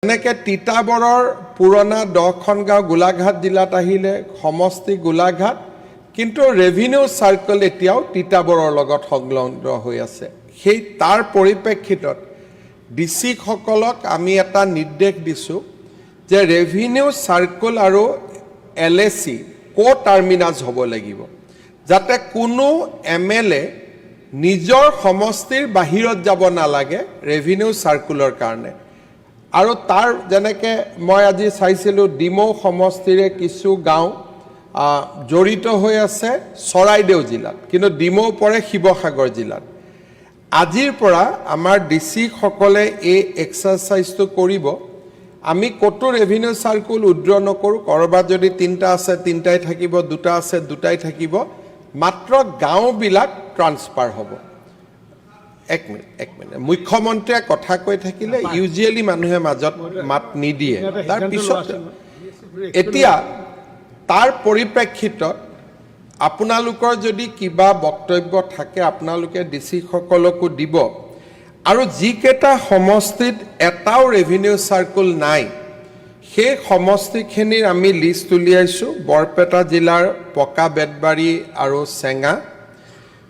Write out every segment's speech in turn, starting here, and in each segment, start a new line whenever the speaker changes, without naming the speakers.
এনেকে তিতাবৰৰ পুৰণা 10খন গাঁও গোলাঘাট জিলাত আহিলে সমষ্টি গোলাঘাট কিন্তু ৰেভিনিউ সাৰ্কেল এতিয়াও তিতাবৰৰ লগত সংলগ্ন হৈ আছে সেই তাৰ পৰিপ্ৰেক্ষিতত ডিসি সকলক আমি এটা নিৰ্দেশ দিছো যে ৰেভিনিউ সাৰ্কেল আৰু এলএসি কো টাৰ্মিনাস হ'ব লাগিব যাতে কোনো এমএলএ নিজৰ সমষ্টিৰ বাহিৰত যাব নালাগে ৰেভিনিউ সাৰ্কুলৰ কাৰণে আৰু তাৰ যেনেকে মই আজি চাইছিলো ডিমৌ সমষ্টিৰে কিছু গাঁও জড়িত হৈ আছে চৰাইদেউ জিলাত কিন্তু ডিমৌ পৰে শিৱসাগৰ জিলাত আজিৰ পৰা আমাৰ ডিসি সকলে এই এক্সাৰসাইজটো কৰিব আমি কটো ৰেভিনিউ সাৰ্কুল উদ্ৰ নকৰো কৰবাত যদি তিনটা আছে তিনটাই থাকিব দুটা আছে দুটাই থাকিব মাত্ৰ গাঁওবিলাক ট্ৰান্সফাৰ হ'ব এক মিনিট মুখ্যমন্ত্ৰীয়ে কথা কৈ থাকিলে ইউজুৱেলি মানুহে মাজত মাত নিদিয়ে তাৰ পিছত এতিয়া তাৰ পৰিপ্ৰেক্ষিতত আপোনালোকৰ যদি কিবা বক্তব্য থাকে আপোনালোকে ডিসি সকলকো দিব আৰু যিকেটা সমষ্টিত এটাও ৰেভিনিউ সাৰ্কুল নাই সেই সমষ্টিখিনিৰ আমি লিষ্ট উলিয়াইছো বৰপেটা জিলাৰ পকা বেতবাৰী আৰু চেঙা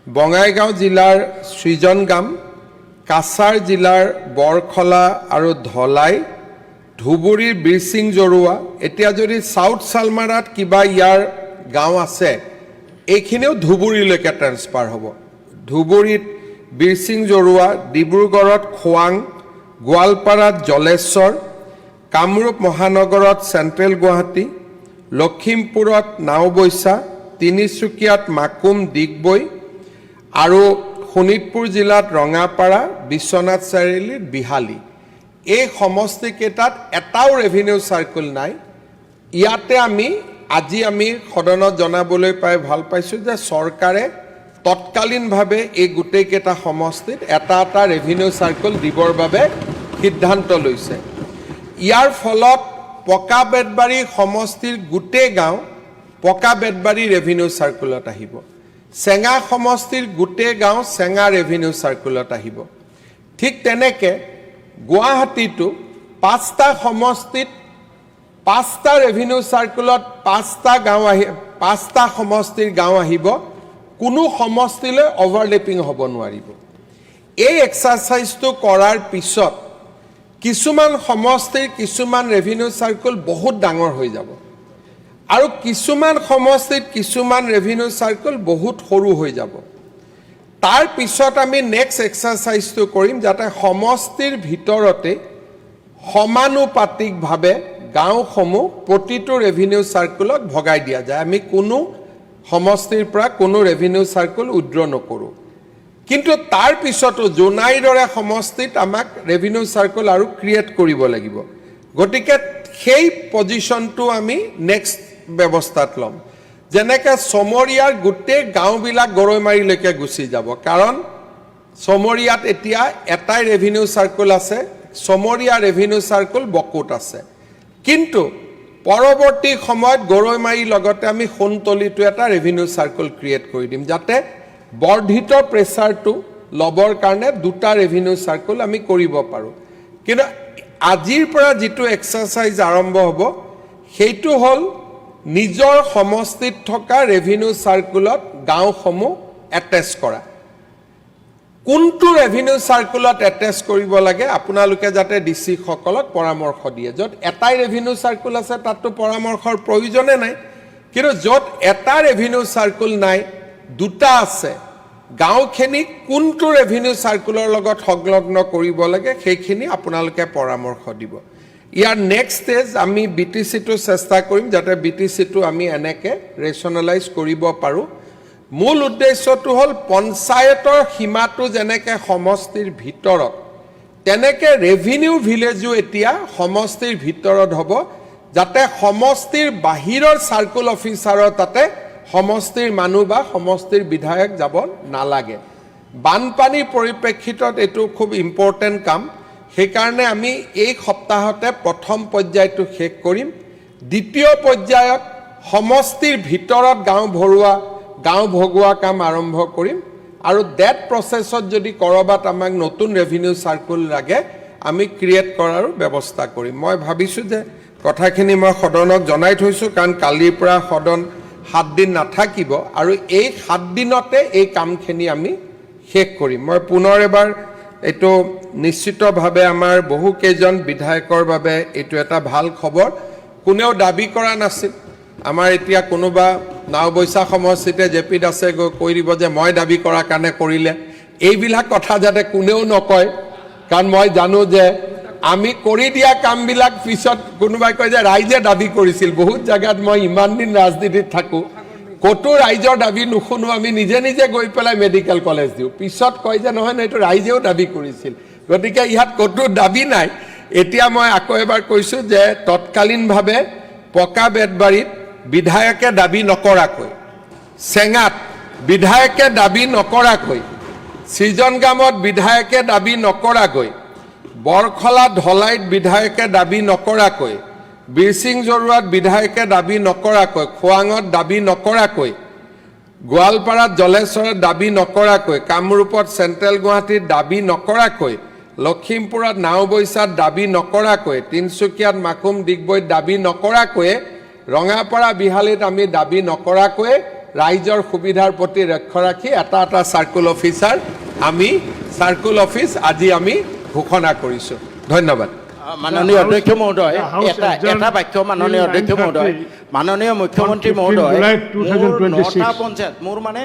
বঙাইগাঁও জিলাৰ সৃজনগাম কাছাৰ জিলাৰ বৰখলা আৰু ধলাই ধুবুৰীৰ বিৰসিং জৰুৱা এতিয়া যদি সাউথ সালমাৰাত কিবা ইয়াৰ গাঁও আছে এইখিনিও ধুবুৰীলৈকে ট্ৰান্সফাৰ হ'ব ধুবুৰীত বিৰসিং জৰুৱা ডিব্ৰুগড়ত খোৱাং গোৱালপাৰাত জলেশ্বৰ কামৰূপ মহানগৰত চেণ্ট্ৰেল গুৱাহাটী লখিমপুৰত নাওবৈছা তিনিচুকীয়াত মাকুম ডিগবৈ আৰু শোণিতপুৰ জিলাত ৰঙাপাৰা বিশ্বনাথ চাৰিআলিত বিহালী এই সমষ্টি কেইটাত এটাও ৰেভিনিউ সাৰ্কুল নাই ইয়াতে আজি আমি সদনত জনাবলৈ পাই ভাল পাইছো যে চৰকাৰে তৎকালীনভাৱে এই গোটেই কেইটা সমষ্টিত এটা ৰেভিনিউ সাৰ্কুল দিবৰ বাবে সিদ্ধান্ত লৈছে ইয়াৰ ফলত পকা বেতবাৰী সমষ্টিৰ গোটেই গাঁও পকা বেতবাৰী ৰেভিনিউ সাৰ্কুলত আহিব চেঙা সমষ্টিৰ গোটেই গাঁও চেঙা ৰেভিনিউ সাৰ্কুলত আহিব ঠিক তেনেকে গুৱাহাটীটো পাঁচটা সমষ্টিত পাঁচটা ৰেভিনিউ সাৰ্কুলত পাঁচটা সমষ্টিৰ গাঁও আহিব কোনো সমষ্টিলৈ ওভাৰলেপিং হ'ব নোৱাৰিব এই এক্সাৰসাইজটো কৰাৰ পিছত কিছুমান সমষ্টিৰ কিছুমান ৰেভিনিউ সাৰ্কুল বহুত ডাঙৰ হৈ যাব আৰু কিছুমান সমষ্টিত কিছুমান ৰেভিনিউ সাৰ্কুল বহুত সৰু হৈ যাব তাৰ পিছত আমি নেক্সট এক্সাৰসাইজটো কৰিম যাতে সমষ্টিৰ ভিতৰতে সমানুপাতিকভাৱে গাঁওসমূহ প্ৰতিটো ৰেভিনিউ সাৰ্কুলত ভগাই দিয়া যায় আমি কোনো সমষ্টিৰ পৰা কোনো ৰেভিনিউ সাৰ্কুল উদ্ৰ নকৰো কিন্তু তাৰ পিছতো জোনাইদৰে সমষ্টিত আমাক ৰেভিনিউ সাৰ্কুল আৰু ক্ৰিয়েট কৰিব লাগিব গতিকে সেই পজিশনটো আমি নেক্সট ব্যৱস্থাত লম যেনেকে সমৰিয়াৰ গোটেই গাঁওবিলাক গৰৈমাৰীলৈকে গুচি যাব কাৰণ সমৰিয়াত এতিয়া এটাই ৰেভিনিউ সাৰ্কুল আছে সমৰিয়া ৰেভিনিউ সাৰ্কুল বকুত আছে কিন্তু পৰৱৰ্তী সময়ত গৰৈমাৰীৰ লগতে আমি সোণতলিটো এটা ৰেভিনিউ সাৰ্কুল ক্ৰিয়েট কৰি দিম যাতে বৰ্ধিত প্ৰেছাৰটো লবৰ কাৰণে দুটা ৰেভিনিউ সাৰ্কুল আমি কৰিব পাৰো কিন্তু আজিৰ পৰা যেটো এক্সাৰসাইজ আৰম্ভ হ'ব সেইটো হল নিজৰ সমষ্টিত থকা ৰেভিনিউ সাৰ্কুলত গাঁওসমূহ এটেচ কৰা কোনটো ৰেভিনিউ সাৰ্কুলত এটেচ কৰিব লাগে আপোনালোকে যাতে ডিসি সকলক পৰামৰ্শ দিয়ে যত এটাই ৰেভিনিউ সাৰ্কুল আছে তাতটো পৰামৰ্শৰ প্ৰয়োজনে নাই কিন্তু যত এটা ৰেভিনিউ সাৰ্কুল নাই দুটা আছে গাঁওখিনি কোনটো ৰেভিনিউ সাৰ্কুলৰ লগত সংলগ্ন কৰিব লাগে সেইখিনি আপোনালোকে পৰামৰ্শ দিব ইয়াৰ নেক্সট ষ্টেজ আমি বিটিসিটো চেষ্টা কৰিম যাতে বিটিসিটো আমি এনেকে ৰেশনালাইজ কৰিব পাৰো মূল উদ্দেশ্যটো হল পঞ্চায়তৰ সীমাটো যেনেকে সমষ্টিৰ ভিতৰত তেনেকে ৰেভিনিউ ভিলেজো এতিয়া সমষ্টিৰ ভিতৰত হ'ব যাতে সমষ্টিৰ বাহিৰৰ সাৰ্কুল অফিচাৰৰ তাতে সমষ্টিৰ মানুহ বা সমষ্টিৰ বিধায়ক যাব নালাগে বানপানীৰ পৰিপ্ৰেক্ষিতত এটো খুব ইম্পৰ্টেন্ট কাম সেইকাৰণে আমি এই সপ্তাহতে প্ৰথম পৰ্যায়টো শেষ কৰিম দ্বিতীয় পৰ্যায়ত সমষ্টিৰ ভিতৰত গাঁও ভগোৱা কাম আৰম্ভ কৰিম আৰু দ্যাট প্ৰসেছত যদি কৰবাত আমাক নতুন ৰেভিনিউ সাৰ্কুল লাগে আমি ক্ৰিয়েট কৰাৰো ব্যৱস্থা কৰিম মই ভাবিছোঁ যে কথাখিনি মই সদনক জনাই থৈছোঁ কাৰণ কালিৰ পৰা সদন 7 দিন নাথাকিব আৰু এই 7 দিনতে এই কামখিনি আমি শেষ কৰিম মই পুনৰ এবাৰ এইটো নিশ্চিতভাৱে আমাৰ বহু কেইজন বিধায়কৰ বাবে এইটো এটা ভাল খবৰ কোনেও দাবী কৰা নাছিল আমাৰ এতিয়া কোনোবা নাওবৈচা সমষ্টিতে জেপি দাসে গৈ কৈ দিব যে মই দাবী কৰাৰ কাৰণে কৰিলে এইবিলাক কথা যাতে কোনেও নকয় কাৰণ মই জানো যে আমি কৰি দিয়া কামবিলাক পিছত কোনোবাই কয় যে ৰাইজে দাবী কৰিছিল বহুত জায়গাত মই ইমান দিন ৰাজনীতিত থাকো কতো ৰাইজৰ দাবী নুশুনো আমি নিজে নিজে গৈ পেলাই মেডিকেল কলেজ দিওঁ পিছত কয় যে নহয় এইটো ৰাইজেও দাবী কৰিছিল গতিকে ইয়াত কতো দাবী নাই এতিয়া মই আকৌ এবাৰ কৈছোঁ যে তৎকালীনভাৱে পকা বেতবাৰীত বিধায়কে দাবী নকৰাকৈ চেঙাত বিধায়কে দাবী নকৰাকৈ সৃজনগামত বিধায়কে দাবী নকৰাকৈ বৰখলা ঢলাইত বিধায়কে দাবী নকৰাকৈ বীৰসিং জৰুৱাত বিধায়কে দাবী নকৰাকৈ খোৱাঙত দাবী নকৰাকৈ গোৱালপাৰাত জলেশ্বৰত দাবী নকৰাকৈ কামৰূপত চেণ্ট্ৰেল গুৱাহাটীত দাবী নকৰাকৈ লখিমপুৰত নাওবৈচাত দাবী নকৰাকৈ তিনিচুকীয়াত মাকুম ডিগবৈত দাবী নকৰাকৈ ৰঙাপাৰা বিহালীত আমি দাবী নকৰাকৈ ৰাইজৰ সুবিধাৰ প্ৰতি লক্ষ্য ৰাখি এটা এটা চাৰ্কুল অফিচাৰ আমি চাৰ্কুল অফিচ আজি আমি ঘোষণা কৰিছোঁ ধন্যবাদ
মাননীয় অধ্যক্ষ মহোদয় এটা বাক্য মাননীয় অধ্যক্ষ মহোদয় মাননীয় মুখ্যমন্ত্ৰী মহোদয় মোৰ 9টা পঞ্চায়ত মোৰ মানে